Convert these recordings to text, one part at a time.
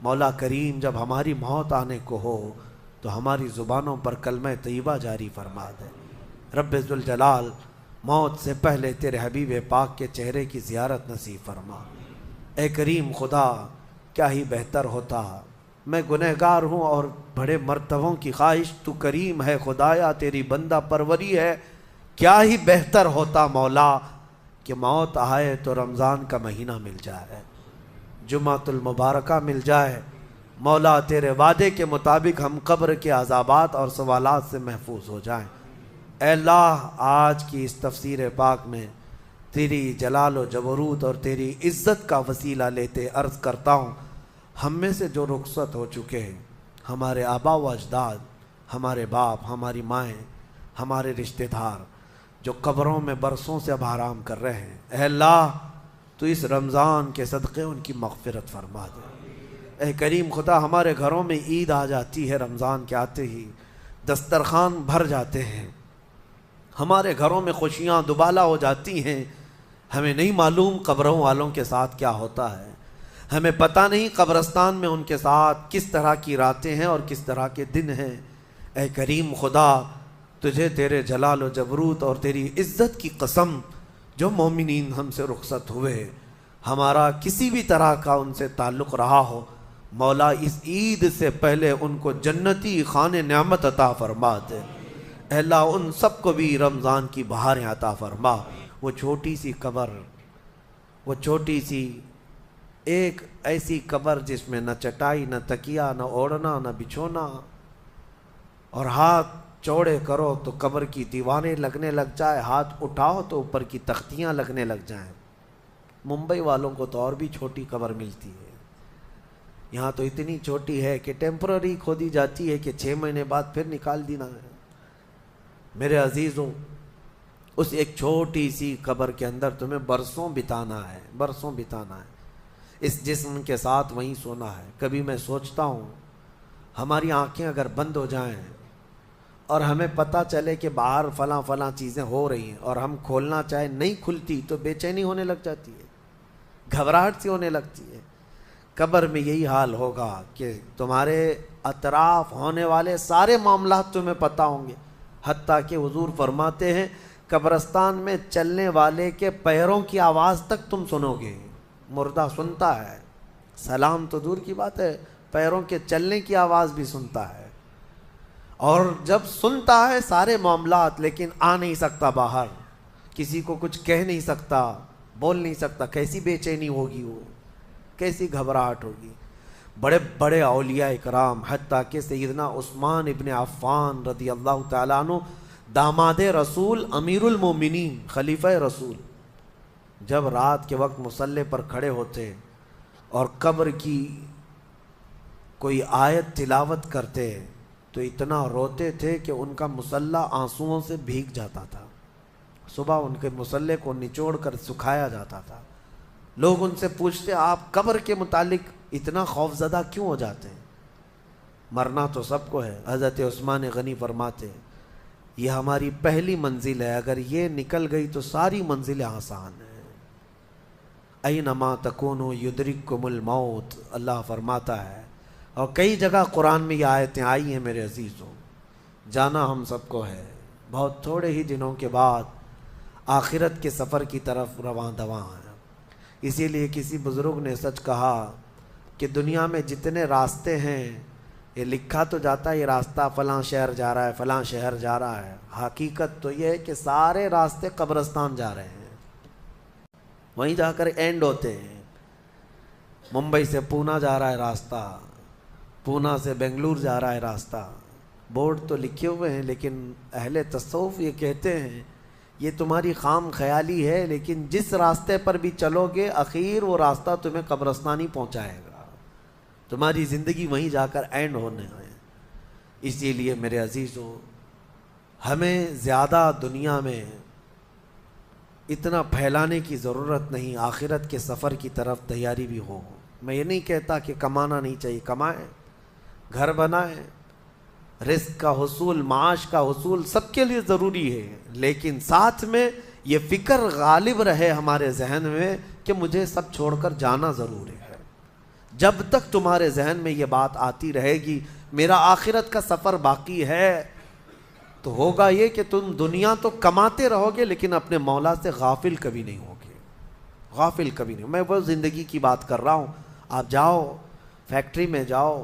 مولا کریم جب ہماری موت آنے کو ہو تو ہماری زبانوں پر کلمہ طیبہ جاری فرما دے۔ رب ذوالجلال موت سے پہلے تیرے حبیب پاک کے چہرے کی زیارت نصیب فرما۔ اے کریم خدا، کیا ہی بہتر ہوتا، میں گنہگار ہوں اور بڑے مرتبوں کی خواہش، تو کریم ہے خدایا، تیری بندہ پروری ہے، کیا ہی بہتر ہوتا مولا کہ موت آئے تو رمضان کا مہینہ مل جائے، جمعۃ المبارکہ مل جائے۔ مولا تیرے وعدے کے مطابق ہم قبر کے عذابات اور سوالات سے محفوظ ہو جائیں۔ اے اللہ، آج کی اس تفسیر پاک میں تیری جلال و جبروت اور تیری عزت کا وسیلہ لیتے عرض کرتا ہوں، ہم میں سے جو رخصت ہو چکے ہیں، ہمارے آبا و اجداد، ہمارے باپ، ہماری مائیں، ہمارے رشتہ دار جو قبروں میں برسوں سے اب آرام کر رہے ہیں، اے اللہ تو اس رمضان کے صدقے ان کی مغفرت فرما دے۔ اے کریم خدا، ہمارے گھروں میں عید آ جاتی ہے، رمضان کے آتے ہی دسترخوان بھر جاتے ہیں، ہمارے گھروں میں خوشیاں دوبالا ہو جاتی ہیں، ہمیں نہیں معلوم قبروں والوں کے ساتھ کیا ہوتا ہے، ہمیں پتہ نہیں قبرستان میں ان کے ساتھ کس طرح کی راتیں ہیں اور کس طرح کے دن ہیں۔ اے کریم خدا، تجھے تیرے جلال و جبروت اور تیری عزت کی قسم، جو مومنین ہم سے رخصت ہوئے، ہمارا کسی بھی طرح کا ان سے تعلق رہا ہو، مولا اس عید سے پہلے ان کو جنتی خان نعمت عطا فرما دے۔ اے اللہ ان سب کو بھی رمضان کی بہاریں عطا فرما۔ وہ چھوٹی سی قبر، وہ چھوٹی سی ایک ایسی قبر جس میں نہ چٹائی، نہ تکیہ، نہ اوڑھنا، نہ بچھونا، اور ہاتھ چوڑے کرو تو قبر کی دیواریں لگنے لگ جائے، ہاتھ اٹھاؤ تو اوپر کی تختیاں لگنے لگ جائیں۔ ممبئی والوں کو تو اور بھی چھوٹی قبر ملتی ہے، یہاں تو اتنی چھوٹی ہے کہ ٹیمپرری کھودی جاتی ہے کہ 6 مہینے بعد پھر نکال دینا ہے۔ میرے عزیزوں، اس ایک چھوٹی سی قبر کے اندر تمہیں برسوں بتانا ہے، برسوں بتانا ہے، اس جسم کے ساتھ وہیں سونا ہے۔ کبھی میں سوچتا ہوں ہماری آنکھیں اگر بند ہو جائیں اور ہمیں پتہ چلے کہ باہر فلاں فلاں چیزیں ہو رہی ہیں اور ہم کھولنا چاہیں نہیں کھلتی تو بے چینی ہونے لگ جاتی ہے، گھبراہٹ سی ہونے لگتی ہے۔ قبر میں یہی حال ہوگا کہ تمہارے اطراف ہونے والے سارے معاملات تمہیں پتہ ہوں گے، حتیٰ کہ حضور فرماتے ہیں قبرستان میں چلنے والے کے پیروں کی آواز تک تم سنو گے۔ مردہ سنتا ہے، سلام تو دور کی بات ہے، پیروں کے چلنے کی آواز بھی سنتا ہے، اور جب سنتا ہے سارے معاملات لیکن آ نہیں سکتا باہر، کسی کو کچھ کہہ نہیں سکتا، بول نہیں سکتا، کیسی بے چینی ہوگی، وہ کیسی گھبراہٹ ہوگی۔ بڑے بڑے اولیاء اکرام، حتیٰ کہ سیدنا عثمان ابن عفان رضی اللہ تعالیٰ عنہ، داماد رسول، امیر المومنین، خلیفہ رسول، جب رات کے وقت مصلی پر کھڑے ہوتے اور قبر کی کوئی آیت تلاوت کرتے تو اتنا روتے تھے کہ ان کا مصلی آنسوؤں سے بھیگ جاتا تھا۔ صبح ان کے مصلی کو نچوڑ کر سکھایا جاتا تھا۔ لوگ ان سے پوچھتے آپ قبر کے متعلق اتنا خوفزدہ کیوں ہو جاتے ہیں؟ مرنا تو سب کو ہے۔ حضرت عثمان غنی فرماتے یہ ہماری پہلی منزل ہے، اگر یہ نکل گئی تو ساری منزلیں آسان ہیں۔ اینما تکونوا یدرککم الموت، اللہ فرماتا ہے، اور کئی جگہ قرآن میں یہ آیتیں آئی ہیں میرے عزیزوں۔ جانا ہم سب کو ہے، بہت تھوڑے ہی دنوں کے بعد آخرت کے سفر کی طرف رواں دواں ہیں۔ اسی لیے کسی بزرگ نے سچ کہا کہ دنیا میں جتنے راستے ہیں، یہ لکھا تو جاتا ہے یہ راستہ فلاں شہر جا رہا ہے، فلاں شہر جا رہا ہے، حقیقت تو یہ ہے کہ سارے راستے قبرستان جا رہے ہیں، وہیں جا کر اینڈ ہوتے ہیں۔ ممبئی سے پونا جا رہا ہے راستہ، پونا سے بنگلور جا رہا ہے راستہ، بورڈ تو لکھے ہوئے ہیں، لیکن اہل تصوف یہ کہتے ہیں یہ تمہاری خام خیالی ہے، لیکن جس راستے پر بھی چلو گے اخیر وہ راستہ تمہیں قبرستان ہی پہنچائے گا، تمہاری زندگی وہیں جا کر اینڈ ہونے ہے۔ اسی لیے میرے عزیزوں، ہمیں زیادہ دنیا میں اتنا پھیلانے کی ضرورت نہیں، آخرت کے سفر کی طرف تیاری بھی ہو۔ میں یہ نہیں کہتا کہ کمانا نہیں چاہیے، کمائیں، گھر بنائیں، رزق کا حصول، معاش کا حصول سب کے لیے ضروری ہے، لیکن ساتھ میں یہ فکر غالب رہے ہمارے ذہن میں کہ مجھے سب چھوڑ کر جانا ضروری ہے۔ جب تک تمہارے ذہن میں یہ بات آتی رہے گی میرا آخرت کا سفر باقی ہے، تو ہوگا یہ کہ تم دنیا تو کماتے رہو گے لیکن اپنے مولا سے غافل کبھی نہیں ہوگے، غافل کبھی نہیں۔ میں وہ زندگی کی بات کر رہا ہوں، آپ جاؤ فیکٹری میں جاؤ،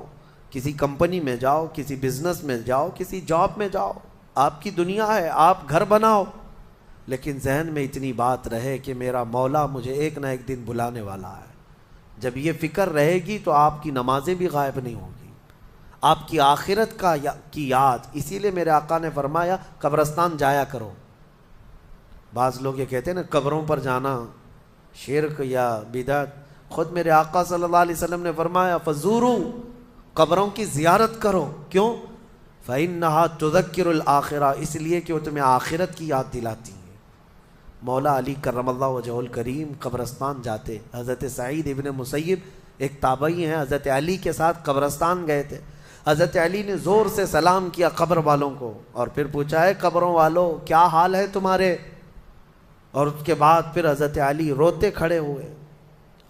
کسی کمپنی میں جاؤ، کسی بزنس میں جاؤ، کسی جاب میں جاؤ، آپ کی دنیا ہے، آپ گھر بناؤ، لیکن ذہن میں اتنی بات رہے کہ میرا مولا مجھے ایک نہ ایک دن بلانے والا ہے۔ جب یہ فکر رہے گی تو آپ کی نمازیں بھی غائب نہیں ہوں گی، آپ کی آخرت کی یاد۔ اسی لیے میرے آقا نے فرمایا قبرستان جایا کرو۔ بعض لوگ یہ کہتے ہیں نا قبروں پر جانا شرک یا بدعت، خود میرے آقا صلی اللہ علیہ وسلم نے فرمایا فزورو، قبروں کی زیارت کرو۔ کیوں؟ فإنها تذکر الآخرہ، اس لیے کہ وہ تمہیں آخرت کی یاد دلاتی ہیں۔ مولا علی کرم اللہ وجہہ الکریم قبرستان جاتے، حضرت سعید ابن مسیب ایک تابعی ہیں، حضرت علی کے ساتھ قبرستان گئے تھے۔ حضرت علی نے زور سے سلام کیا قبر والوں کو اور پھر پوچھا ہے قبروں والوں کیا حال ہے تمہارے؟ اور اس کے بعد پھر حضرت علی روتے کھڑے ہوئے،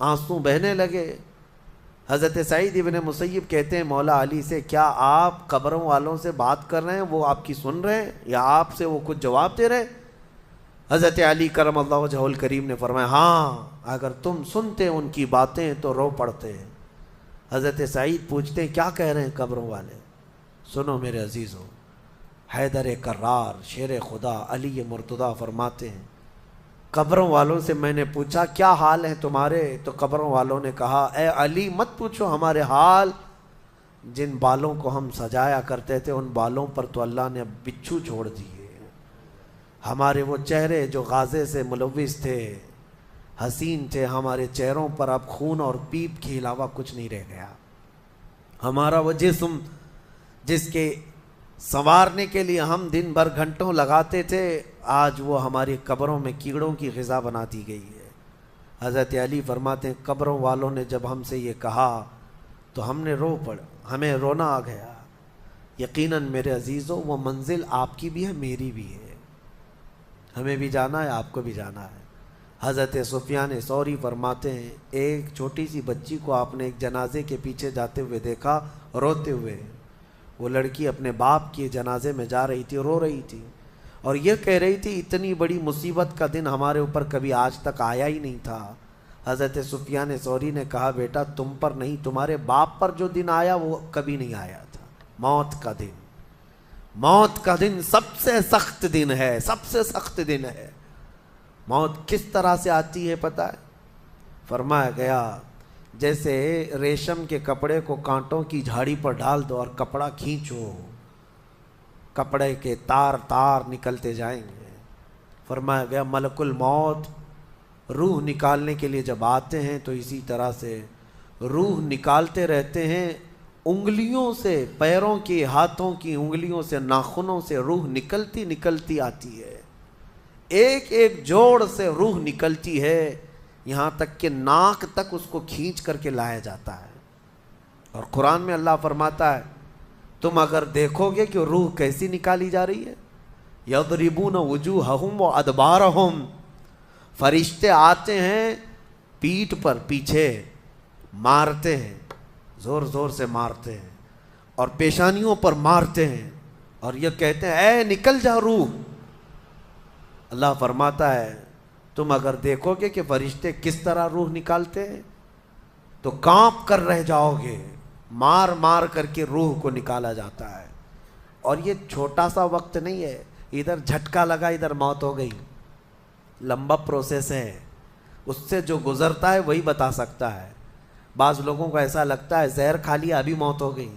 آنسو بہنے لگے۔ حضرت سعید ابن مسیب کہتے ہیں مولا علی سے کیا آپ قبروں والوں سے بات کر رہے ہیں، وہ آپ کی سن رہے ہیں یا آپ سے وہ کچھ جواب دے رہے ہیں؟ حضرت علی کرم اللہ وجہہ الکریم نے فرمایا ہاں، اگر تم سنتے ان کی باتیں تو رو پڑتے ہیں۔ حضرت سعید پوچھتے ہیں کیا کہہ رہے ہیں قبروں والے؟ سنو میرے عزیزو، حیدر کرار شیر خدا علی مرتضیٰ فرماتے ہیں قبروں والوں سے میں نے پوچھا کیا حال ہیں تمہارے، تو قبروں والوں نے کہا اے علی مت پوچھو ہمارے حال، جن بالوں کو ہم سجایا کرتے تھے ان بالوں پر تو اللہ نے بچھو چھوڑ دیے، ہمارے وہ چہرے جو غازے سے ملوث تھے، حسین تھے، ہمارے چہروں پر اب خون اور پیپ کے علاوہ کچھ نہیں رہ گیا، ہمارا وہ جسم جس کے سنوارنے کے لیے ہم دن بھر گھنٹوں لگاتے تھے آج وہ ہماری قبروں میں کیڑوں کی غذا بنا دی گئی ہے۔ حضرت علی فرماتے ہیں قبروں والوں نے جب ہم سے یہ کہا تو ہم نے رو پڑا، ہمیں رونا آ گیا۔ یقیناً میرے عزیزوں وہ منزل آپ کی بھی ہے میری بھی ہے، ہمیں بھی جانا ہے آپ کو بھی جانا ہے۔ حضرت سفیان ثوری فرماتے ہیں ایک چھوٹی سی بچی کو آپ نے ایک جنازے کے پیچھے جاتے ہوئے دیکھا روتے ہوئے، وہ لڑکی اپنے باپ کے جنازے میں جا رہی تھی، رو رہی تھی اور یہ کہہ رہی تھی اتنی بڑی مصیبت کا دن ہمارے اوپر کبھی آج تک آیا ہی نہیں تھا۔ حضرت سفیان ثوری نے کہا بیٹا تم پر نہیں تمہارے باپ پر جو دن آیا وہ کبھی نہیں آیا تھا، موت کا دن، موت کا دن سب سے سخت دن ہے، سب سے سخت دن ہے۔ موت کس طرح سے آتی ہے پتہ ہے؟ فرمایا گیا جیسے ریشم کے کپڑے کو کانٹوں کی جھاڑی پر ڈال دو اور کپڑا کھینچو، کپڑے کے تار تار نکلتے جائیں گے۔ فرمایا گیا ملک الموت روح نکالنے کے لیے جب آتے ہیں تو اسی طرح سے روح نکالتے رہتے ہیں، انگلیوں سے، پیروں کی، ہاتھوں کی انگلیوں سے، ناخنوں سے روح نکلتی نکلتی آتی ہے، ایک ایک جوڑ سے روح نکلتی ہے، یہاں تک کہ ناک تک اس کو کھینچ کر کے لایا جاتا ہے۔ اور قرآن میں اللہ فرماتا ہے تم اگر دیکھو گے کہ روح کیسی نکالی جا رہی ہے، یضربون وجوہہم وادبارہم، فرشتے آتے ہیں پیٹھ پر پیچھے مارتے ہیں، زور زور سے مارتے ہیں اور پیشانیوں پر مارتے ہیں اور یہ کہتے ہیں اے نکل جا روح۔ اللہ فرماتا ہے تم اگر دیکھو گے کہ فرشتے کس طرح روح نکالتے ہیں تو کانپ کر رہ جاؤ گے، مار مار کر کے روح کو نکالا جاتا ہے۔ اور یہ چھوٹا سا وقت نہیں ہے، ادھر جھٹکا لگا ادھر موت ہو گئی، لمبا پروسیس ہے، اس سے جو گزرتا ہے وہی بتا سکتا ہے۔ بعض لوگوں کو ایسا لگتا ہے زہر کھا لیا ابھی موت ہو گئی،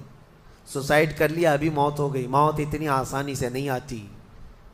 سوسائڈ کر لیا ابھی موت ہو گئی، موت اتنی آسانی سے نہیں آتی۔